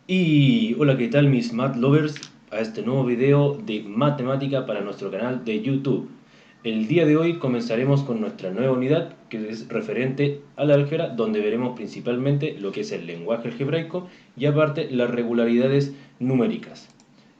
Y hola, ¿qué tal mis math lovers? A este nuevo video de matemática para nuestro canal de YouTube. El día de hoy comenzaremos con nuestra nueva unidad que es referente al álgebra, donde veremos principalmente lo que es el lenguaje algebraico y aparte las regularidades numéricas.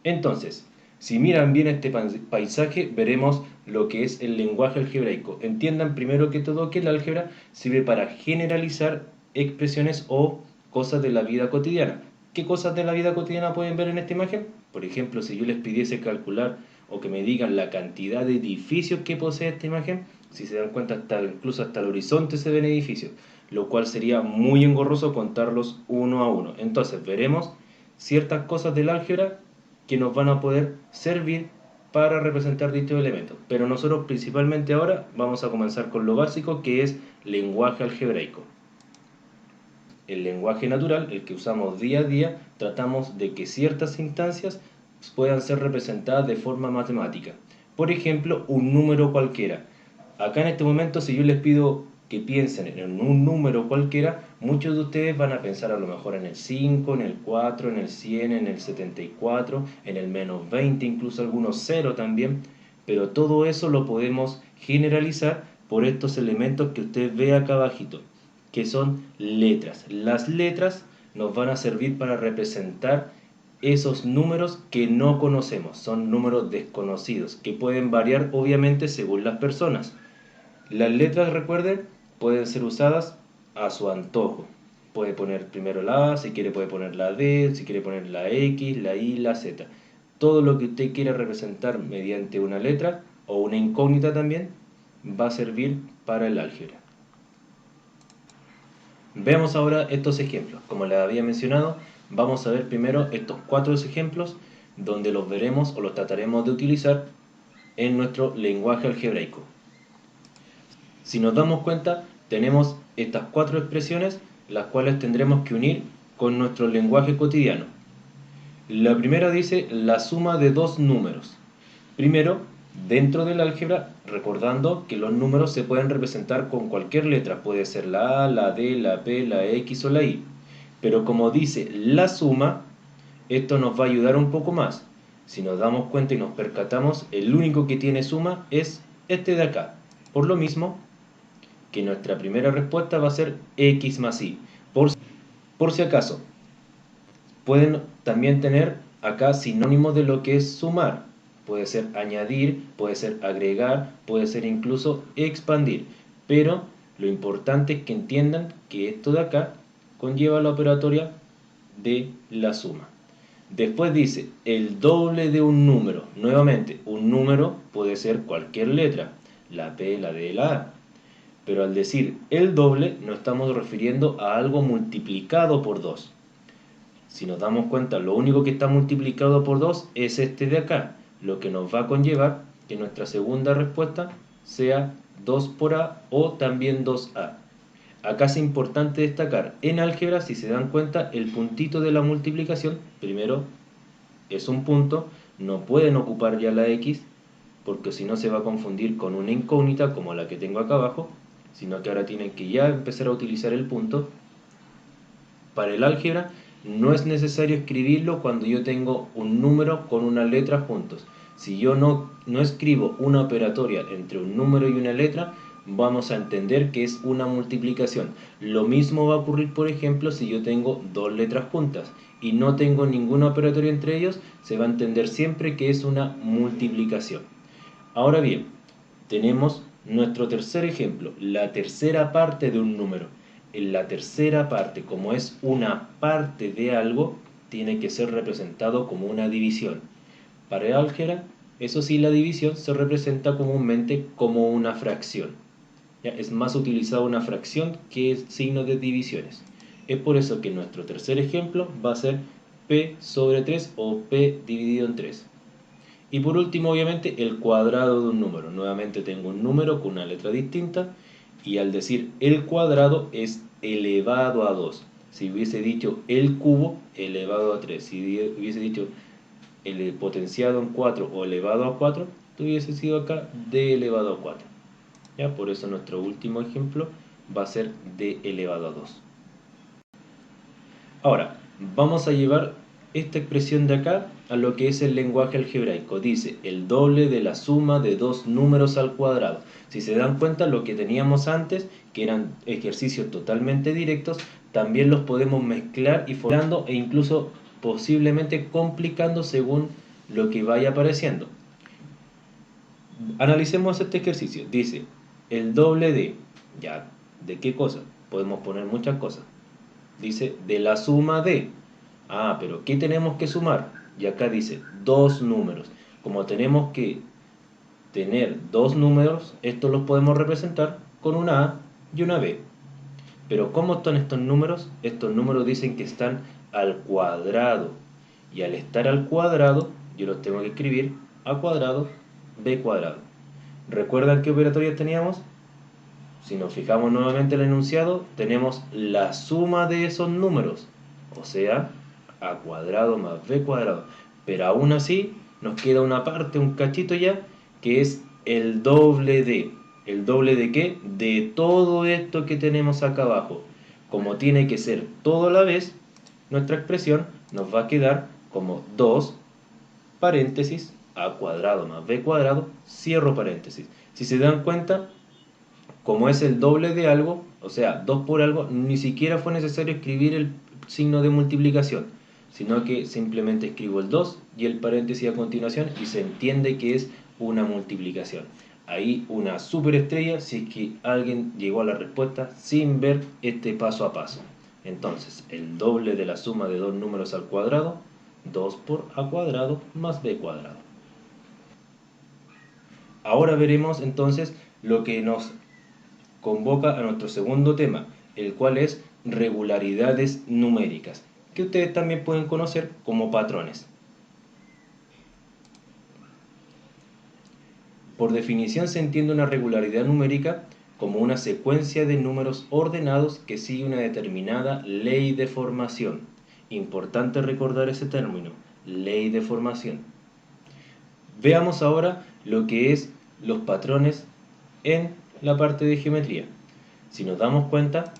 Entonces, si miran bien este paisaje, veremos lo que es el lenguaje algebraico. Entiendan primero que todo que el álgebra sirve para generalizar expresiones o cosas de la vida cotidiana. ¿Qué cosas de la vida cotidiana pueden ver en esta imagen? Por ejemplo, si yo les pidiese calcular o que me digan la cantidad de edificios que posee esta imagen, si se dan cuenta, incluso hasta el horizonte se ven edificios, lo cual sería muy engorroso contarlos uno a uno. Entonces veremos ciertas cosas del álgebra que nos van a poder servir para representar dichos elementos. Pero nosotros principalmente ahora vamos a comenzar con lo básico, que es lenguaje algebraico. El lenguaje natural, el que usamos día a día, tratamos de que ciertas instancias puedan ser representadas de forma matemática. Por ejemplo, un número cualquiera. Acá en este momento, si yo les pido que piensen en un número cualquiera, muchos de ustedes van a pensar a lo mejor en el 5, en el 4, en el 100, en el 74, en el menos 20, incluso algunos 0 también. Pero todo eso lo podemos generalizar por estos elementos que usted ve acá abajito, que son letras. Las letras nos van a servir para representar esos números que no conocemos, son números desconocidos, que pueden variar obviamente según las personas. Las letras, recuerden, pueden ser usadas a su antojo. Puede poner primero la A, si quiere puede poner la D, si quiere poner la X, la Y, la Z. Todo lo que usted quiera representar mediante una letra o una incógnita también va a servir para el álgebra. Veamos ahora estos ejemplos. Como les había mencionado, vamos a ver primero estos 4 ejemplos donde los veremos o los trataremos de utilizar en nuestro lenguaje algebraico. Si nos damos cuenta, tenemos estas 4 expresiones, las cuales tendremos que unir con nuestro lenguaje cotidiano. La primera dice la suma de dos números. Primero, dentro del álgebra, recordando que los números se pueden representar con cualquier letra, puede ser la A, la D, la P, la X o la Y. Pero como dice la suma, esto nos va a ayudar un poco más. Si nos damos cuenta y nos percatamos, el único que tiene suma es este de acá. Por lo mismo que nuestra primera respuesta va a ser X más Y. Por si acaso, pueden también tener acá sinónimos de lo que es sumar. Puede ser añadir, puede ser agregar, puede ser incluso expandir. Pero lo importante es que entiendan que esto de acá conlleva la operatoria de la suma. Después dice el doble de un número. Nuevamente, un número puede ser cualquier letra, la P, la D, la A. Pero al decir el doble, nos estamos refiriendo a algo multiplicado por 2. Si nos damos cuenta, lo único que está multiplicado por 2 es este de acá, lo que nos va a conllevar que nuestra segunda respuesta sea 2 por A o también 2A. Acá es importante destacar, en álgebra, si se dan cuenta, el puntito de la multiplicación, primero es un punto, no pueden ocupar ya la X, porque si no se va a confundir con una incógnita como la que tengo acá abajo, sino que ahora tienen que ya empezar a utilizar el punto. Para el álgebra no es necesario escribirlo cuando yo tengo un número con una letra juntos. Si yo no escribo una operatoria entre un número y una letra, vamos a entender que es una multiplicación. Lo mismo va a ocurrir, por ejemplo, si yo tengo dos letras juntas y no tengo ninguna operatoria entre ellos, se va a entender siempre que es una multiplicación. Ahora bien, tenemos nuestro tercer ejemplo, la tercera parte de un número. En la tercera parte, como es una parte de algo, tiene que ser representado como una división. Para el álgebra, eso sí, la división se representa comúnmente como una fracción. ¿Ya? Es más utilizada una fracción que el signo de divisiones. Es por eso que nuestro tercer ejemplo va a ser p sobre 3 o p dividido en 3. Y por último, obviamente, el cuadrado de un número. Nuevamente tengo un número con una letra distinta y al decir el cuadrado es elevado a 2. Si hubiese dicho el cubo, elevado a 3. Si hubiese dicho el potenciado en 4 o elevado a 4, hubiese sido acá d elevado a 4. ¿Ya? Por eso nuestro último ejemplo va a ser d elevado a 2. Ahora, Vamos a llevar esta expresión de acá a lo que es el lenguaje algebraico. Dice el doble de la suma de dos números al cuadrado. Si se dan cuenta, lo que teníamos antes, que eran ejercicios totalmente directos, también los podemos mezclar y formando e incluso posiblemente complicando según lo que vaya apareciendo. Analicemos este ejercicio. Dice el doble de, ya, ¿de qué cosa? Podemos poner muchas cosas. Dice de la suma de. Ah, pero ¿qué tenemos que sumar? Y acá dice dos números. Como tenemos que tener dos números, estos los podemos representar con una A y una B. Pero ¿cómo están estos números? Estos números dicen que están al cuadrado. Y al estar al cuadrado, yo los tengo que escribir A cuadrado, B cuadrado. ¿Recuerdan qué operatorios teníamos? Si nos fijamos nuevamente en el enunciado, tenemos la suma de esos números, o sea, a cuadrado más b cuadrado. Pero aún así, nos queda una parte, un cachito ya, que es el doble de. ¿El doble de qué? De todo esto que tenemos acá abajo. Como tiene que ser todo a la vez, nuestra expresión nos va a quedar como 2 paréntesis a cuadrado más b cuadrado, cierro paréntesis. Si se dan cuenta, como es el doble de algo, o sea, 2 por algo, ni siquiera fue necesario escribir el signo de multiplicación, sino que simplemente escribo el 2 y el paréntesis a continuación y se entiende que es una multiplicación. Ahí una superestrella si es que alguien llegó a la respuesta sin ver este paso a paso. Entonces, el doble de la suma de dos números al cuadrado, 2 por a cuadrado más b cuadrado. Ahora veremos entonces lo que nos convoca a nuestro segundo tema, el cual es regularidades numéricas, que ustedes también pueden conocer como patrones. Por definición se entiende una regularidad numérica como una secuencia de números ordenados que sigue una determinada ley de formación. Importante recordar ese término, ley de formación. Veamos ahora lo que es los patrones en la parte de geometría. Si nos damos cuenta,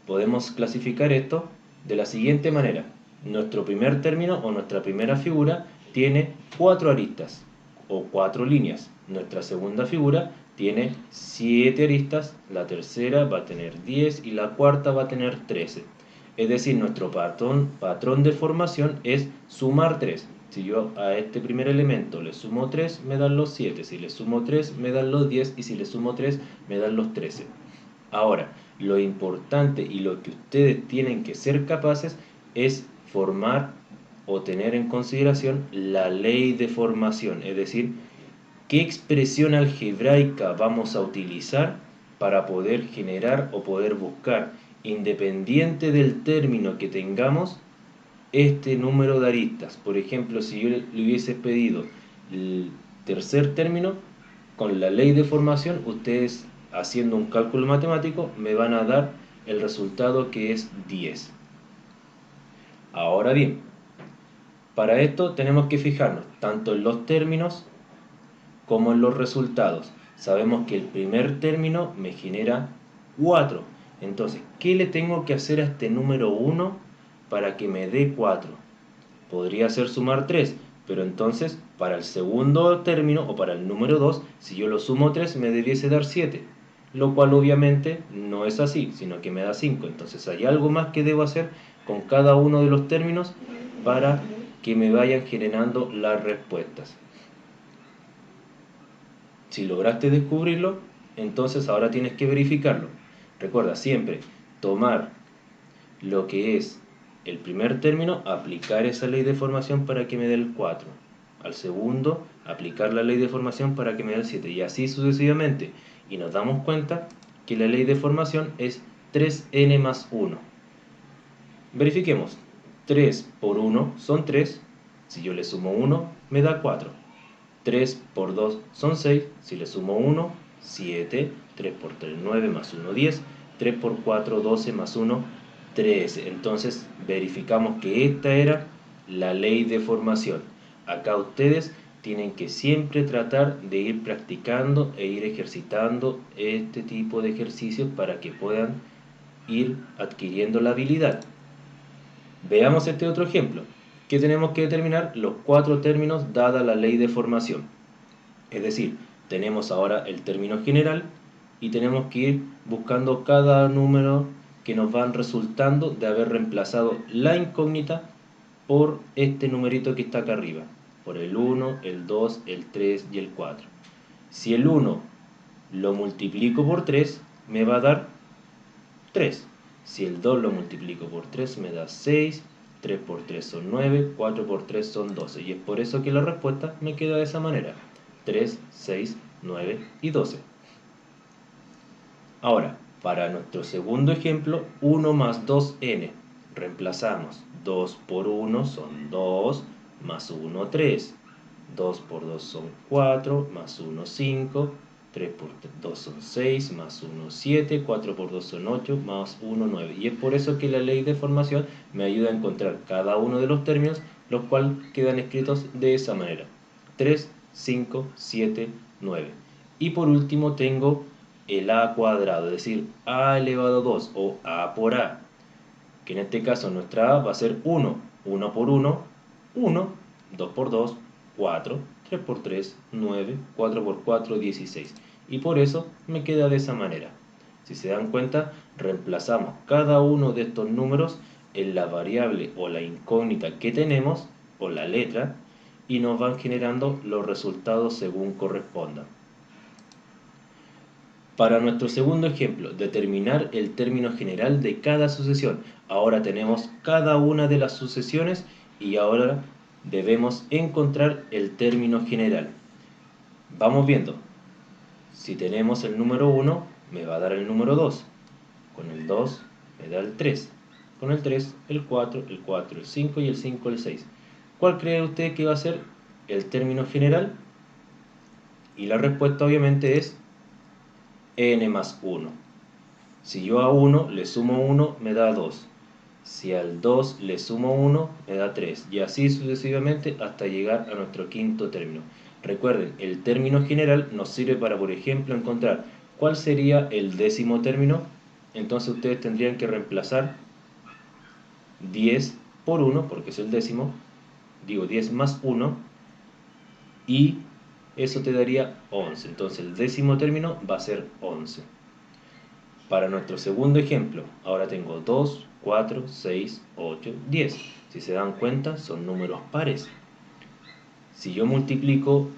podemos clasificar esto de la siguiente manera. Nuestro primer término o nuestra primera figura tiene 4 aristas o 4 líneas. Nuestra segunda figura tiene 7 aristas, la tercera va a tener 10 y la cuarta va a tener 13. Es decir, nuestro patrón de formación es sumar 3. Si yo a este primer elemento le sumo 3, me dan los 7. Si le sumo 3, me dan los 10. Y si le sumo 3, me dan los 13. Ahora, lo importante y lo que ustedes tienen que ser capaces es formar o tener en consideración la ley de formación. Es decir, qué expresión algebraica vamos a utilizar para poder generar o poder buscar, independiente del término que tengamos, este número de aristas. Por ejemplo, si yo le hubiese pedido el tercer término, con la ley de formación, ustedes haciendo un cálculo matemático me van a dar el resultado que es 10. Ahora bien, para esto tenemos que fijarnos tanto en los términos como en los resultados. Sabemos que el primer término me genera 4. Entonces, ¿qué le tengo que hacer a este número 1 para que me dé 4? Podría ser sumar 3, pero entonces para el segundo término o para el número 2, si yo lo sumo 3 me debiese dar 7, lo cual obviamente no es así, sino que me da 5. Entonces hay algo más que debo hacer con cada uno de los términos para que me vayan generando las respuestas. Si lograste descubrirlo, entonces ahora tienes que verificarlo. Recuerda siempre tomar lo que es el primer término, aplicar esa ley de formación para que me dé el 4. Al segundo, aplicar la ley de formación para que me dé el 7. Y así sucesivamente. Y nos damos cuenta que la ley de formación es 3n más 1. Verifiquemos. 3 por 1 son 3. Si yo le sumo 1, me da 4. 3 por 2 son 6. Si le sumo 1, 7. 3 por 3, 9 más 1, 10. 3 por 4, 12 más 1, 13. Entonces verificamos que esta era la ley de formación. Acá ustedes tienen que siempre tratar de ir practicando e ir ejercitando este tipo de ejercicios para que puedan ir adquiriendo la habilidad. Veamos este otro ejemplo, que tenemos que determinar los 4 términos dada la ley de formación. Es decir, tenemos ahora el término general y tenemos que ir buscando cada número que nos van resultando de haber reemplazado la incógnita por este numerito que está acá arriba, por el 1, el 2, el 3 y el 4. Si el 1 lo multiplico por 3, me va a dar 3. Si el 2 lo multiplico por 3, me da 6. 3 por 3 son 9, 4 por 3 son 12. Y es por eso que la respuesta me queda de esa manera. 3, 6, 9 y 12. Ahora, para nuestro segundo ejemplo, 1 más 2n. Reemplazamos 2 por 1 son 2, más 1, 3. 2 por 2 son 4, más 1, 5. 3 por 2 son 6, más 1, 7. 4 por 2 son 8, más 1, 9. Y es por eso que la ley de formación me ayuda a encontrar cada uno de los términos, los cuales quedan escritos de esa manera. 3, 5, 7, 9. Y por último tengo el a cuadrado, es decir, a elevado a 2 o a por a, que en este caso nuestra a va a ser 1, 1 por 1, 1, 2 por 2, 4, 3 por 3, 9, 4 por 4, 16. Y por eso me queda de esa manera. Si se dan cuenta, reemplazamos cada uno de estos números en la variable o la incógnita que tenemos, o la letra, y nos van generando los resultados según correspondan. Para nuestro segundo ejemplo, determinar el término general de cada sucesión. Ahora tenemos cada una de las sucesiones y ahora debemos encontrar el término general. Vamos viendo. Si tenemos el número 1, me va a dar el número 2. Con el 2 me da el 3. Con el 3, el 4, el 5 y el 5, el 6. ¿Cuál cree usted que va a ser el término general? Y la respuesta obviamente es n más 1. Si yo a 1 le sumo 1, me da 2. Si al 2 le sumo 1, me da 3. Y así sucesivamente hasta llegar a nuestro quinto término. Recuerden, el término general nos sirve para, por ejemplo, encontrar cuál sería el décimo término. Entonces ustedes tendrían que reemplazar 10 por 1, porque es el décimo. Digo 10 más 1. Y eso te daría 11. Entonces el décimo término va a ser 11. Para nuestro segundo ejemplo, ahora tengo 2, 4, 6, 8, 10. Si se dan cuenta, son números pares. Si yo multiplico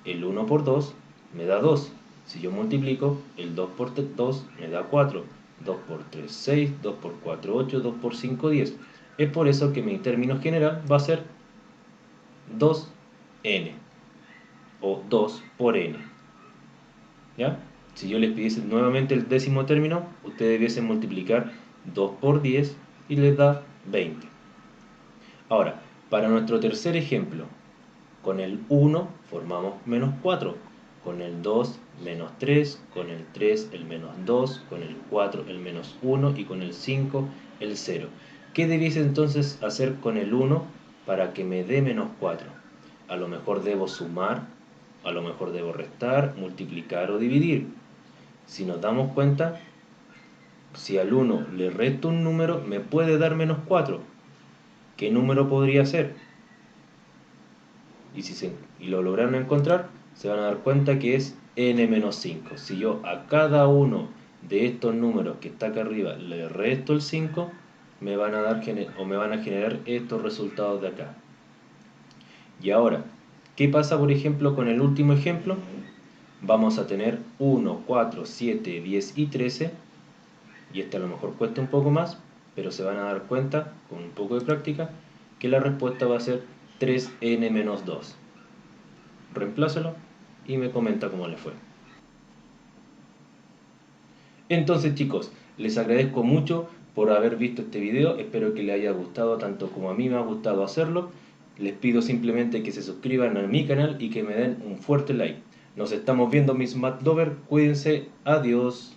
el 1 por 2, me da 2. Si yo multiplico el 2 por 2, me da 4. 2 por 3, 6. 2 por 4, 8. 2 por 5, 10. Es por eso que mi término general va a ser 2n o 2 por n. ¿Ya? Si yo les pidiese nuevamente el décimo término, ustedes debiesen multiplicar 2 por 10 y les da 20. Ahora, para nuestro tercer ejemplo, con el 1 formamos menos 4, con el 2 menos 3, con el 3 el menos 2, con el 4 el menos 1 y con el 5 el 0. ¿Qué debiese entonces hacer con el 1 para que me dé menos 4? A lo mejor debo sumar, a lo mejor debo restar, multiplicar o dividir. Si nos damos cuenta, si al 1 le resto un número, me puede dar menos 4. ¿Qué número podría ser? Y lo lograron encontrar, se van a dar cuenta que es n menos 5. Si yo a cada uno de estos números que está acá arriba le resto el 5, me van a generar estos resultados de acá. Y ahora, ¿qué pasa por ejemplo con el último ejemplo? Vamos a tener 1, 4, 7, 10 y 13, y este a lo mejor cuesta un poco más, pero se van a dar cuenta, con un poco de práctica, que la respuesta va a ser 3n menos 2. Reemplácelo y me comenta cómo le fue. Entonces chicos, les agradezco mucho por haber visto este video, espero que les haya gustado tanto como a mí me ha gustado hacerlo. Les pido simplemente que se suscriban a mi canal y que me den un fuerte like. Nos estamos viendo mis Math Lover, cuídense, adiós.